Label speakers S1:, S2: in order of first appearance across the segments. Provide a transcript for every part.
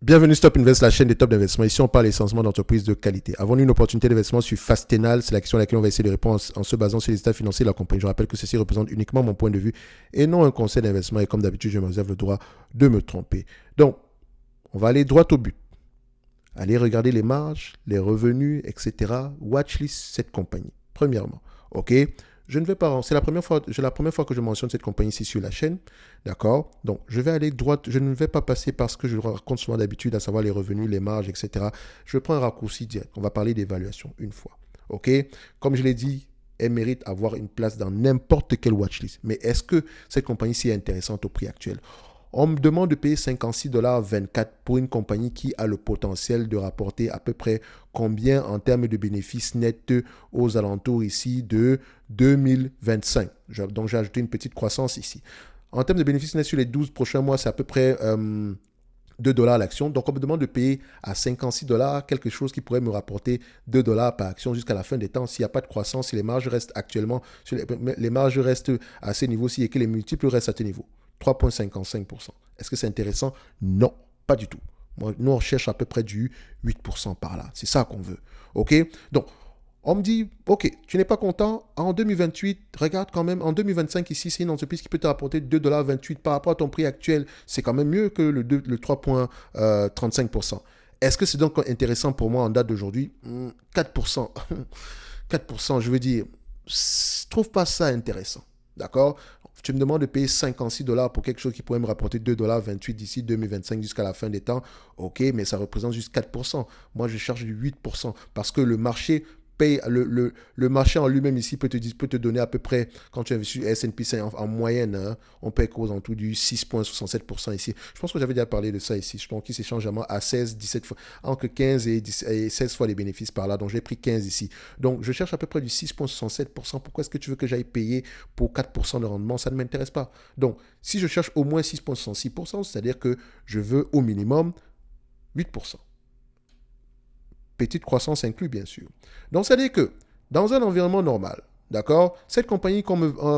S1: Bienvenue Stop Invest, la chaîne des top d'investissement. Ici, on parle essentiellement d'entreprises de qualité. Avons-nous une opportunité d'investissement sur Fastenal? C'est la question à laquelle on va essayer de répondre en se basant sur les états financiers de la compagnie. Je rappelle que ceci représente uniquement mon point de vue et non un conseil d'investissement. Et comme d'habitude, je me réserve le droit de me tromper. Donc, on va aller droit au but. Allez regarder les marges, les revenus, etc. Watchlist cette compagnie. Premièrement, ok. Je ne vais pas, c'est la première fois que je mentionne cette compagnie ici sur la chaîne, d'accord? Donc, je vais aller droit, je ne vais pas passer par ce que je raconte souvent d'habitude, à savoir les revenus, les marges, etc. Je prends un raccourci direct. On va parler d'évaluation une fois, ok? Comme je l'ai dit, elle mérite avoir une place dans n'importe quelle watchlist. Mais est-ce que cette compagnie-ci est intéressante au prix actuel? On me demande de payer 56,24$ pour une compagnie qui a le potentiel de rapporter à peu près combien en termes de bénéfices nets aux alentours ici de 2025. Donc j'ai ajouté une petite croissance ici. En termes de bénéfices nets sur les 12 prochains mois, c'est à peu près 2$ l'action. Donc on me demande de payer à 56$ quelque chose qui pourrait me rapporter 2$ par action jusqu'à la fin des temps. S'il n'y a pas de croissance, si les marges restent actuellement, si les marges restent à ce niveau-ci et que les multiples restent à ce niveau. 3,55%. Est-ce que c'est intéressant? Non, pas du tout. Nous, on cherche à peu près du 8% par là. C'est ça qu'on veut. OK? Donc, on me dit, OK, tu n'es pas content. En 2028, regarde quand même, en 2025, ici, c'est une entreprise qui peut te rapporter 2,28$ par rapport à ton prix actuel. C'est quand même mieux que le 3,35%. Est-ce que c'est donc intéressant pour moi en date d'aujourd'hui? 4%. 4%, je veux dire, je ne trouve pas ça intéressant. D'accord? Tu me demandes de payer 56$ pour quelque chose qui pourrait me rapporter 2,28$ d'ici 2025 jusqu'à la fin des temps. OK, mais ça représente juste 4%. Moi, je cherche du 8% parce que le marché paye, le marché en lui-même ici peut te donner à peu près, quand tu investis sur S&P en moyenne, hein, on paye aux alentours du 6,67% ici. Je pense que j'avais déjà parlé de ça ici. Je pense qu'il s'échange à 16, 17 fois, entre 15 et 16 fois les bénéfices par là. Donc, j'ai pris 15 ici. Donc, je cherche à peu près du 6,67%. Pourquoi est-ce que tu veux que j'aille payer pour 4% de rendement? Ça ne m'intéresse pas. Donc, si je cherche au moins 6,66%, c'est-à-dire que je veux au minimum 8%. Petite croissance inclue, bien sûr. Donc, c'est-à-dire que dans un environnement normal, d'accord, cette compagnie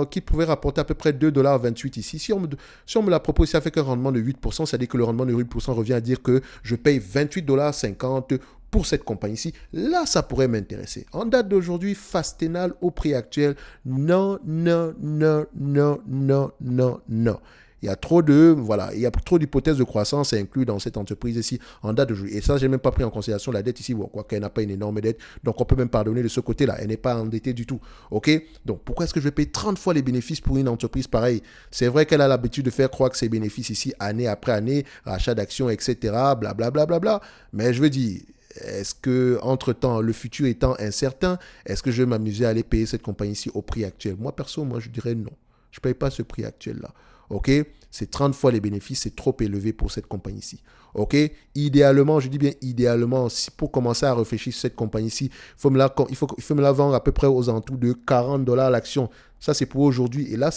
S1: qui pouvait rapporter à peu près 2,28$ ici, si on me la propose, ça fait un rendement de 8%, c'est-à-dire que le rendement de 8% revient à dire que je paye 28,50$ pour cette compagnie-ci. Là, ça pourrait m'intéresser. En date d'aujourd'hui, Fastenal au prix actuel, non, non, non, non, non, non, non. Il y a trop d'hypothèses de croissance inclus dans cette entreprise ici en date d'aujourd'hui. Et ça, je n'ai même pas pris en considération la dette ici, qu'elle n'a pas une énorme dette. Donc, on peut même pardonner de ce côté-là. Elle n'est pas endettée du tout. OK? Donc, pourquoi est-ce que je vais payer 30 fois les bénéfices pour une entreprise pareille? C'est vrai qu'elle a l'habitude de faire croire que ses bénéfices ici, année après année, rachat d'actions, etc., blablabla. Bla, bla, bla. Mais je veux dire, est-ce que, entre-temps, le futur étant incertain, est-ce que je vais m'amuser à aller payer cette compagnie ici au prix actuel? Moi, perso, je dirais non. Je ne paye pas ce prix actuel-là. OK? C'est 30 fois les bénéfices, c'est trop élevé pour cette compagnie-ci. OK? Idéalement, je dis bien idéalement, pour commencer à réfléchir sur cette compagnie-ci, il faut me la vendre à peu près aux alentours de 40$ l'action. Ça, c'est pour aujourd'hui. Et là,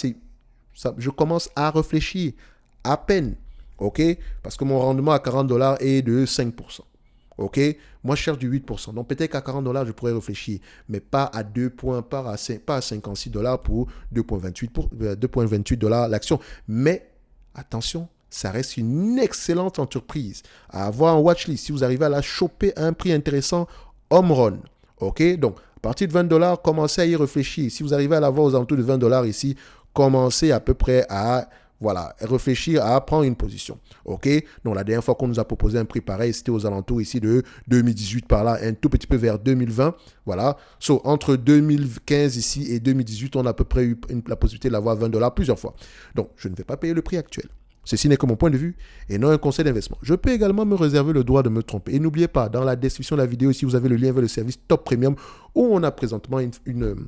S1: je commence à réfléchir à peine. OK? Parce que mon rendement à 40$ est de 5%. OK? Moi, je cherche du 8%. Donc, peut-être qu'à 40$, je pourrais réfléchir, mais pas à 2 points, pas à 56$ pour 2,28$ l'action. Mais, attention, ça reste une excellente entreprise à avoir en watchlist. Si vous arrivez à la choper à un prix intéressant, home run. OK? Donc, à partir de 20$, commencez à y réfléchir. Si vous arrivez à l'avoir aux alentours de 20$ ici, commencez à peu près à réfléchir à prendre une position. OK? Donc, la dernière fois qu'on nous a proposé un prix pareil, c'était aux alentours ici de 2018 par là, un tout petit peu vers 2020. Voilà. Entre 2015 ici et 2018, on a à peu près eu la possibilité de l'avoir à 20$ plusieurs fois. Donc, je ne vais pas payer le prix actuel. Ceci n'est que mon point de vue et non un conseil d'investissement. Je peux également me réserver le droit de me tromper. Et n'oubliez pas, dans la description de la vidéo, ici, vous avez le lien vers le service Top Premium où on a présentement une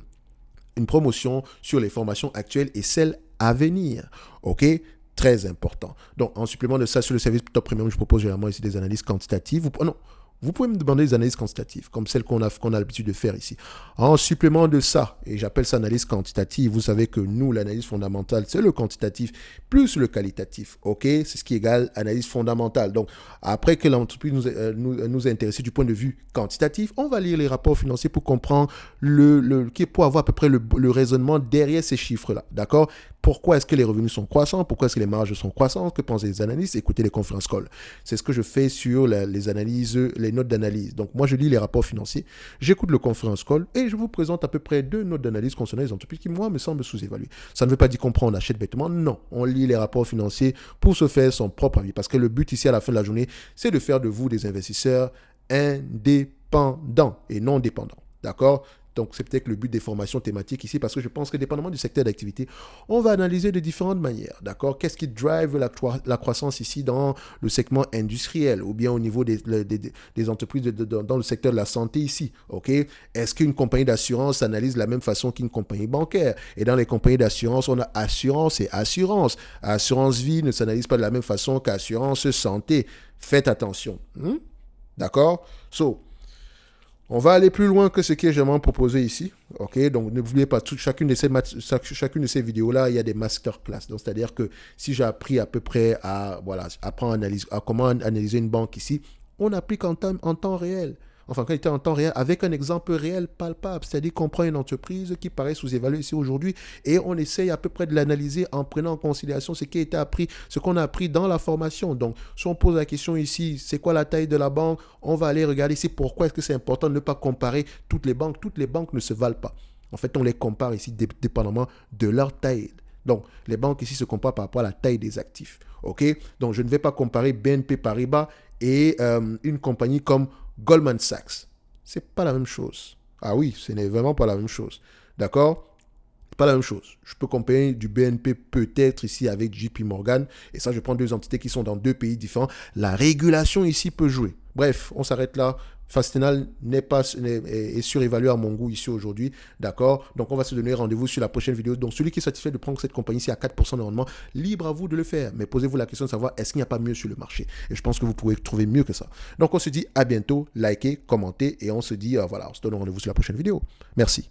S1: promotion sur les formations actuelles et celles à venir. OK? Très important. Donc, en supplément de ça, sur le service Top Premium, je propose généralement ici des analyses quantitatives. Vous pouvez me demander des analyses quantitatives, comme celles qu'on a l'habitude de faire ici. En supplément de ça, et j'appelle ça analyse quantitative, vous savez que nous, l'analyse fondamentale, c'est le quantitatif plus le qualitatif. OK? C'est ce qui égale analyse fondamentale. Donc, après que l'entreprise nous a intéressé du point de vue quantitatif, on va lire les rapports financiers pour comprendre pour avoir à peu près le raisonnement derrière ces chiffres-là. D'accord? Pourquoi est-ce que les revenus sont croissants? Pourquoi est-ce que les marges sont croissantes? Que pensent les analystes? Écoutez les conférences calls. C'est ce que je fais sur les analyses, les notes d'analyse. Donc, moi, je lis les rapports financiers, j'écoute le conférence call et je vous présente à peu près 2 notes d'analyse concernant les entreprises qui, moi, me semblent sous-évaluées. Ça ne veut pas dire qu'on prend, on achète bêtement. Non, on lit les rapports financiers pour se faire son propre avis. Parce que le but ici, à la fin de la journée, c'est de faire de vous des investisseurs indépendants et non dépendants. D'accord? Donc, c'est peut-être le but des formations thématiques ici, parce que je pense que dépendamment du secteur d'activité, on va analyser de différentes manières. D'accord? Qu'est-ce qui drive la croissance ici dans le segment industriel ou bien au niveau des entreprises dans le secteur de la santé ici? OK? Est-ce qu'une compagnie d'assurance s'analyse de la même façon qu'une compagnie bancaire? Et dans les compagnies d'assurance, on a assurance et assurance. Assurance vie ne s'analyse pas de la même façon qu'assurance santé. Faites attention. D'accord? On va aller plus loin que ce qui est généralement proposé ici. OK, donc n'oubliez pas, chacune de ces vidéos-là, il y a des masterclass. Donc, c'est-à-dire que si j'ai appris à peu près à comment analyser une banque ici, on applique en temps réel. Enfin, quand il était en temps réel, avec un exemple réel palpable. C'est-à-dire qu'on prend une entreprise qui paraît sous-évaluée ici aujourd'hui et on essaye à peu près de l'analyser en prenant en considération ce qui a été appris, ce qu'on a appris dans la formation. Donc, si on pose la question ici, c'est quoi la taille de la banque? On va aller regarder ici pourquoi est-ce que c'est important de ne pas comparer toutes les banques. Toutes les banques ne se valent pas. En fait, on les compare ici dépendamment de leur taille. Donc, les banques ici se comparent par rapport à la taille des actifs. OK? Donc, je ne vais pas comparer BNP Paribas et une compagnie comme Goldman Sachs. C'est pas la même chose. Ah oui, ce n'est vraiment pas la même chose. D'accord? Pas la même chose. Je peux comparer du BNP peut-être ici avec JP Morgan. Et ça, je prends 2 entités qui sont dans 2 pays différents. La régulation ici peut jouer. Bref, on s'arrête là. Fastenal est surévalué à mon goût ici aujourd'hui. D'accord? Donc, on va se donner rendez-vous sur la prochaine vidéo. Donc, celui qui est satisfait de prendre cette compagnie ici à 4% de rendement, libre à vous de le faire. Mais posez-vous la question de savoir est-ce qu'il n'y a pas mieux sur le marché. Et je pense que vous pouvez trouver mieux que ça. Donc, on se dit à bientôt. Likez, commentez et on se dit, voilà, on se donne rendez-vous sur la prochaine vidéo. Merci.